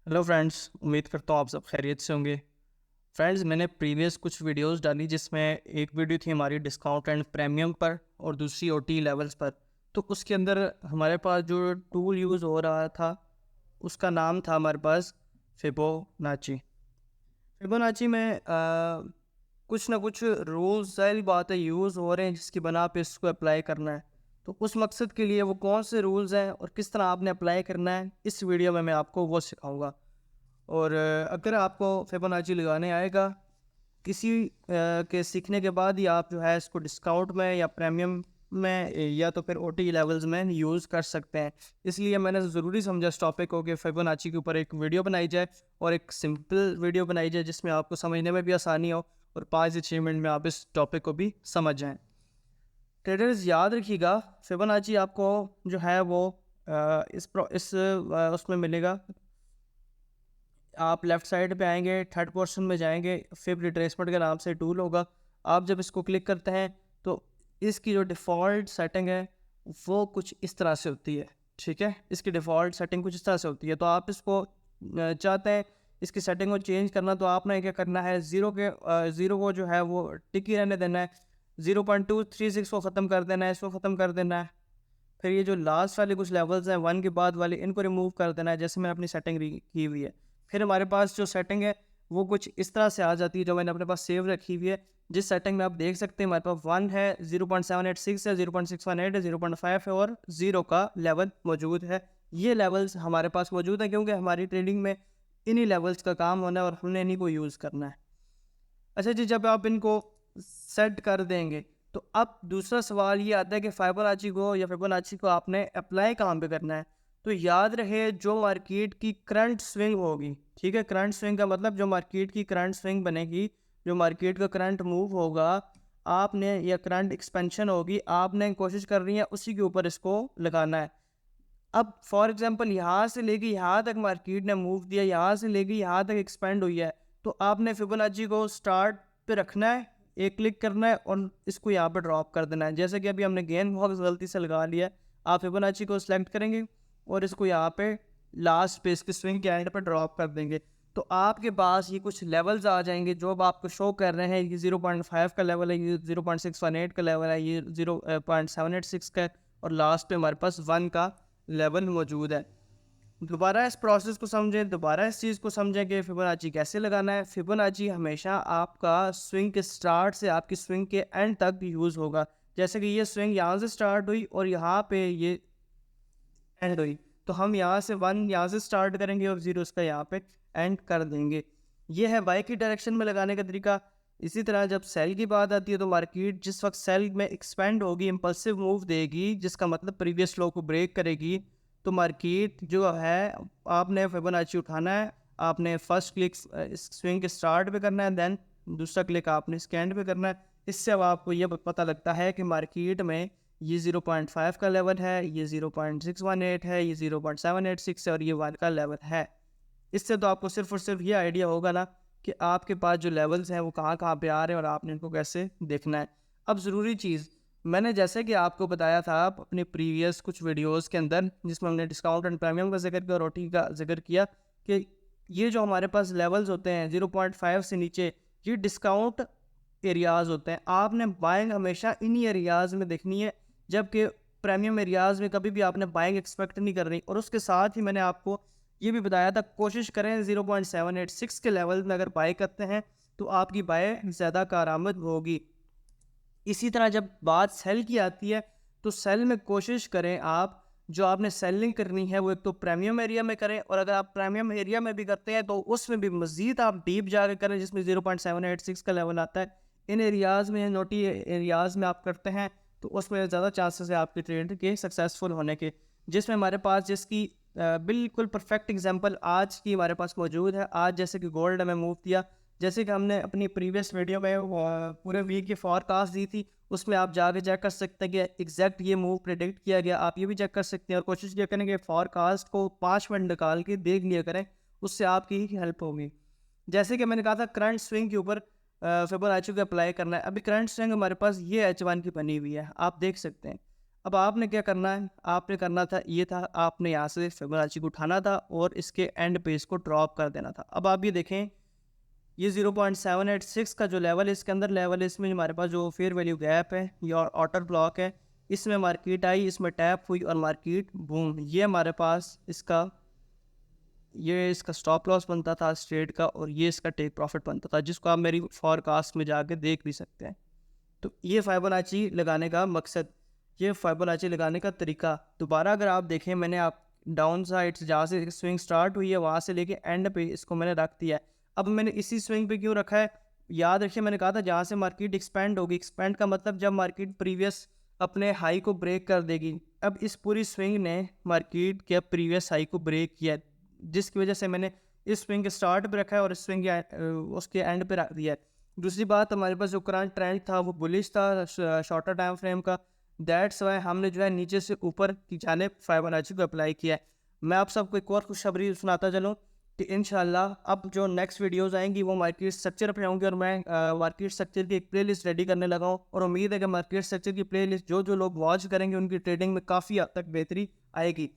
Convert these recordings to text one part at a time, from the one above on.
Hello friends, उम्मीद करता हूँ आप सब खैरियत से होंगे। फ्रेंड्स, मैंने प्रीवियस कुछ वीडियोस डाली जिसमें एक वीडियो थी हमारी डिस्काउंट एंड प्रीमियम पर और दूसरी ओटी लेवल्स पर। तो उसके अंदर हमारे पास जो टूल यूज़ हो रहा था उसका नाम था हमारे पास फिबोनाची। फिबोनाची में कुछ ना कुछ रूल्स ज़ाहिर बात है यूज़ हो रहे हैं जिसकी बना पे इसको अप्लाई करना है। तो उस मकसद के लिए वो कौन से रूल्स हैं और किस तरह आपने अप्लाई करना है, इस वीडियो में मैं आपको वो सिखाऊंगा। और अगर आपको फिबोनाची लगाने आएगा किसी के सीखने के बाद ही आप जो है इसको डिस्काउंट में या प्रीमियम में या तो फिर ओटी लेवल्स में यूज़ कर सकते हैं। इसलिए मैंने ज़रूरी समझा इस टॉपिक को कि फिबोनाची के ऊपर एक वीडियो बनाई जाए और एक सिंपल वीडियो बनाई जाए जिसमें आपको समझने में भी आसानी हो और 5 से 6 मिनट में आप इस टॉपिक को भी समझ जाएं। ट्रेडर्स याद रखिएगा, फिबोनाची आपको जो है वो उसमें मिलेगा। आप लेफ़्ट साइड पे आएँगे, थर्ड पोर्शन में जाएँगे, फिब रिट्रेसमेंट के नाम से टूल होगा। आप जब इसको क्लिक करते हैं तो इसकी जो डिफ़ॉल्ट सेटिंग है वो कुछ इस तरह से होती है, ठीक है? इसकी डिफ़ॉल्ट सेटिंग कुछ इस तरह से होती है। तो आप इसको चाहते हैं इसकी सेटिंग को चेंज करना, तो आपने क्या करना है, ज़ीरो को जो है वो टिक ही रहने देना है। 0.236 को ख़त्म कर देना है, इसको ख़त्म कर देना है। फिर ये जो लास्ट वाले कुछ लेवल्स हैं 1 के बाद वाले, इनको रिमूव कर देना है जैसे मैंने अपनी सेटिंग की हुई है। फिर हमारे पास जो सेटिंग है वो कुछ इस तरह से आ जाती है जो मैंने अपने पास सेव रखी हुई है। जिस सेटिंग में आप देख सकते हैं हमारे पास 1 है, 0.786 है, 0.618 है, 0.5 है और 0 का लेवल मौजूद है। ये लेवल्स हमारे पास मौजूद हैं क्योंकि हमारी ट्रेडिंग में इन्हीं लेवल्स का काम होना है और हमने इन्हीं को यूज़ करना है। अच्छा जी, जब आप इनको सेट कर देंगे तो अब दूसरा सवाल ये आता है कि फिबोनाची को आपने अप्लाई कहाँ पे करना है। तो याद रहे, जो मार्केट की करंट स्विंग होगी, ठीक है, करंट स्विंग का मतलब जो मार्केट की करंट स्विंग बनेगी, जो मार्केट का करंट मूव होगा, आपने या करंट एक्सपेंशन होगी, आपने कोशिश करनी है उसी के ऊपर इसको लगाना है। अब फॉर एग्जांपल यहाँ से लेके यहाँ तक मार्केट ने मूव दिया, यहाँ से लेके यहाँ तक एक्सपेंड हुई है, तो आपने फिबोनाची को स्टार्ट पे रखना है, एक क्लिक करना है और इसको यहाँ पे ड्रॉप कर देना है। जैसे कि अभी हमने गेन बॉक्स गलती से लगा लिया है, आप फिबोनाची को सिलेक्ट करेंगे और इसको यहाँ पे लास्ट पे इसके स्विंग के एंड पर ड्रॉप कर देंगे। तो आपके पास ये कुछ लेवल्स आ जाएंगे जो अब आपको शो कर रहे हैं। ये 0.5 का लेवल है, ये 0.618 का लेवल है, ये 0.786 का है और लास्ट पे हमारे पास 1 का लेवल मौजूद है। दोबारा इस प्रोसेस को समझें, दोबारा इस चीज़ को समझें कि फिबोनाची कैसे लगाना है। फिबोनाची हमेशा आपका स्विंग के स्टार्ट से आपकी स्विंग के एंड तक यूज़ होगा। जैसे कि ये स्विंग यहाँ से स्टार्ट हुई और यहाँ पे ये एंड हुई, तो हम यहाँ से 1 यहाँ से स्टार्ट करेंगे और 0 इसका यहाँ पे एंड कर देंगे। ये है बाई की डायरेक्शन में लगाने का तरीका। इसी तरह जब सेल की बात आती है तो मार्केट जिस वक्त सेल में एक्सपेंड होगी, इम्पल्सिव मूव देगी, जिसका मतलब प्रीवियस लो को ब्रेक करेगी, तो मार्केट जो है आपने फिबोनाची उठाना है। आपने फर्स्ट क्लिक इस स्विंग के स्टार्ट पे करना है, देन दूसरा क्लिक आपने इसके एंड पे करना है। इससे अब आपको ये पता लगता है कि मार्केट में ये 0.5 का लेवल है, ये 0.618 है, ये 0.786 है और ये 1 का लेवल है। इससे तो आपको सिर्फ़ और सिर्फ ये आइडिया होगा ना कि आपके पास जो लेवल्स हैं वो कहाँ-कहाँ पे आ रहे हैं और आपने इनको कैसे देखना है। अब ज़रूरी चीज़, मैंने जैसे कि आपको बताया था अपने प्रीवियस कुछ वीडियोज़ के अंदर जिसमें हमने डिस्काउंट एंड प्रीमियम का ज़िक्र किया और ओटी का ज़िक्र किया, कि ये जो हमारे पास लेवल्स होते हैं 0.5 से नीचे, ये डिस्काउंट एरियाज़ होते हैं। आपने बाइंग हमेशा इन्हीं एरियाज़ में देखनी है, जबकि प्रीमियम एरियाज़ में कभी भी आपने बाइंग एक्सपेक्ट नहीं करनी। और उसके साथ ही मैंने आपको ये भी बताया था, कोशिश करें 0.786 के लेवल में अगर बाय करते हैं तो आपकी बाय ज़्यादा कारआमद होगी। इसी तरह जब बात सेल की आती है तो सेल में कोशिश करें आप, जो आपने सेलिंग करनी है वो एक तो प्रीमियम एरिया में करें, और अगर आप प्रीमियम एरिया में भी करते हैं तो उसमें भी मज़ीद आप डीप जाकर करें जिसमें 0.786 का लेवल आता है। इन एरियाज़ में, नोटी एरियाज़ में आप करते हैं तो उसमें ज़्यादा चांसेस है आपके ट्रेड के सक्सेसफुल होने के। जिसमें हमारे पास जिसकी बिल्कुल परफेक्ट एग्जांपल आज की हमारे पास मौजूद है। आज जैसे कि गोल्ड में मूव किया, जैसे कि हमने अपनी प्रीवियस वीडियो में पूरे वीक की फॉरकास्ट दी थी, उसमें आप जाके चेक कर सकते हैं कि एग्जैक्ट ये मूव प्रिडिक्ट किया गया। आप ये भी चेक कर सकते हैं और कोशिश ये करें कि फॉरकास्ट को 5 मिनट निकाल के देख लिया करें, उससे आपकी हेल्प होगी। जैसे कि मैंने कहा था करंट स्विंग के ऊपर फिबोनाची को अप्लाई करना है। अभी करंट स्विंग हमारे पास ये H1 की बनी हुई है, आप देख सकते हैं। अब आपने क्या करना है, आपने करना था ये था, आपने यहाँ से फिबोनाची को उठाना था और इसके एंड पे इसको ड्रॉप कर देना था। अब आप ये देखें, ये 0.786 का जो लेवल है इसके अंदर लेवल है, इसमें हमारे पास जो फेयर वैल्यू गैप है ये ऑर्डर ब्लॉक है, इसमें मार्केट आई, इसमें टैप हुई और मार्केट बूम, ये हमारे पास इसका स्टॉप लॉस बनता था स्ट्रेट का और ये इसका टेक प्रॉफिट बनता था, जिसको आप मेरी फॉरकास्ट में जाके देख भी सकते हैं। तो ये फिबोनाची लगाने का मकसद, ये फिबोनाची लगाने का तरीका। दोबारा अगर आप देखें, मैंने आप डाउन साइड से जहाँ से स्विंग स्टार्ट हुई है वहाँ से लेके एंड पे इसको मैंने रख दिया है। अब मैंने इसी स्विंग पे क्यों रखा है, याद रखिए मैंने कहा था जहाँ से मार्केट एक्सपेंड होगी, एक्सपेंड का मतलब जब मार्केट प्रीवियस अपने हाई को ब्रेक कर देगी। अब इस पूरी स्विंग ने मार्केट के प्रीवियस हाई को ब्रेक किया है, जिसकी वजह से मैंने इस स्विंग के स्टार्ट पे रखा है और इस स्विंग के उसके एंड पे रख दिया है। दूसरी बात, हमारे पास जो करंट ट्रेंड था वो बुलिश था शॉर्टर टाइम फ्रेम का, दैट्स वाई हमने जो है नीचे से ऊपर की जाने फिबोनाची को अप्लाई किया है। मैं आप सबको एक और खुशखबरी सुनाता चलूँ कि इंशाल्लाह अब जो नेक्स्ट वीडियोस आएंगी वो मार्केट स्ट्रक्चर पे होंगी और मैं मार्केट स्ट्रक्चर की एक प्लेलिस्ट रेडी करने लगा हूँ और उम्मीद है कि मार्केट स्ट्रक्चर की प्लेलिस्ट जो लोग वॉच करेंगे उनकी ट्रेडिंग में काफ़ी हद तक बेहतरी आएगी।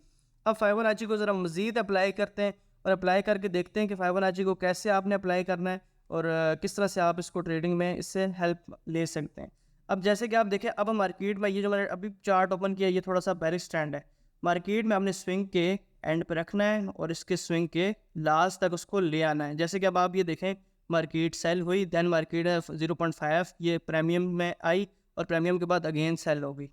अब फिबोनाची को ज़रा मज़ीद अप्लाई करते हैं और अप्लाई करके देखते हैं कि फिबोनाची को कैसे आपने अप्लाई करना है और किस तरह से आप इसको ट्रेडिंग में इससे हेल्प ले सकते हैं। अब जैसे कि आप देखें, अब मार्केट में ये जो मैंने अभी चार्ट ओपन किया ये थोड़ा सा बेरिश ट्रेंड है, मार्केट में हमने स्विंग के एंड पे रखना है और इसके स्विंग के लास्ट तक उसको ले आना है। जैसे कि अब आप ये देखें, मार्केट सेल हुई, देन मार्केट 0.5 ये प्रीमियम में आई और प्रीमियम के बाद अगेन सेल होगी,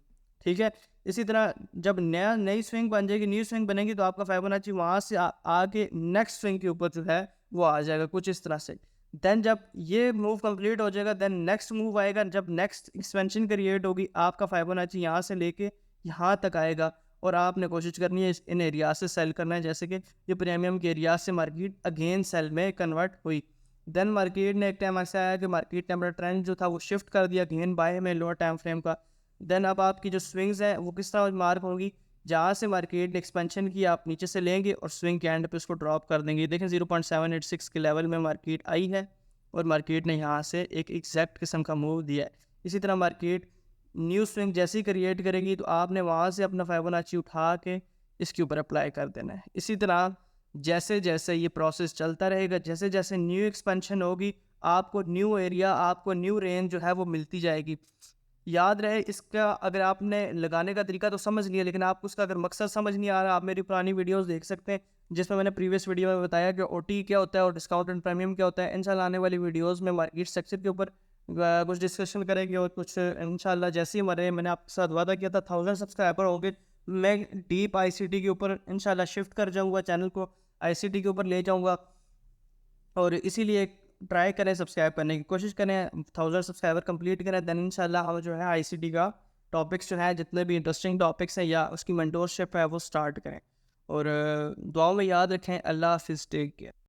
ठीक है। इसी तरह जब नई स्विंग बन जाएगी, न्यू स्विंग बनेगी तो आपका फिबोनाची वहाँ से आके नेक्स्ट स्विंग के ऊपर जो है वो आ जाएगा कुछ इस तरह से। देन जब ये मूव कंप्लीट हो जाएगा देन नेक्स्ट मूव आएगा, जब नेक्स्ट एक्सपेंशन क्रिएट होगी आपका फिबोनाची यहाँ से लेके यहाँ तक आएगा और आपने कोशिश करनी है इन एरिया से सेल करना है। जैसे कि ये प्रीमियम के एरिया से मार्केट अगेन सेल में कन्वर्ट हुई, देन मार्केट ने एक टाइम ऐसा आया कि मार्केट ने अपना ट्रेंड जो था वो शिफ्ट कर दिया अगेन बाय में लोअर टाइम फ्रेम का। देन अब आपकी जो स्विंग्स हैं वो किस तरह मार्क होंगी, जहाँ से मार्केट ने एक्सपेंशन की आप नीचे से लेंगे और स्विंग के एंड पे उसको ड्रॉप कर देंगे। देखें 0.786 के लेवल में मार्केट आई है और मार्केट ने यहाँ से एक एग्जैक्ट किस्म का मूव दिया है। इसी तरह मार्केट न्यू स्विंग जैसी क्रिएट करेगी तो आपने वहाँ से अपना फिबोनाची उठा के इसके ऊपर अप्लाई कर देना है। इसी तरह जैसे जैसे ये प्रोसेस चलता रहेगा, जैसे जैसे न्यू एक्सपेंशन होगी आपको न्यू एरिया, आपको न्यू रेंज जो है वो मिलती जाएगी। याद रहे, इसका अगर आपने लगाने का तरीका तो समझ लिया, लेकिन आपको उसका अगर मकसद समझ नहीं आ रहा, आप मेरी पुरानी वीडियोस देख सकते हैं जिसमें मैंने प्रीवियस वीडियो में बताया कि ओटी क्या होता है और डिस्काउंट एंड प्रीमियम क्या होता है। इंशाल्लाह आने वाली वीडियोस में मार्केट स्ट्रक्चर के ऊपर कुछ डिस्कशन करेंगे और कुछ इंशाल्लाह जैसे ही मैंने आपके साथ वादा किया था 1000 सब्सक्राइबर हो गए, मैं डीप आईसीटी के ऊपर इंशाल्लाह शिफ्ट कर जाऊँगा, चैनल को आईसीटी के ऊपर ले जाऊँगा और इसीलिए ट्राई करें सब्सक्राइब करने की कोशिश करें, 1000 सब्सक्राइबर कंप्लीट करें, देन इंशाल्लाह हम जो है आईसीटी का टॉपिक्स जो है जितने भी इंटरेस्टिंग टॉपिक्स हैं या उसकी मेंटोरशिप है वो स्टार्ट करें। और दुआओं में याद रखें। अल्लाह हाफिज़, टेक केयर।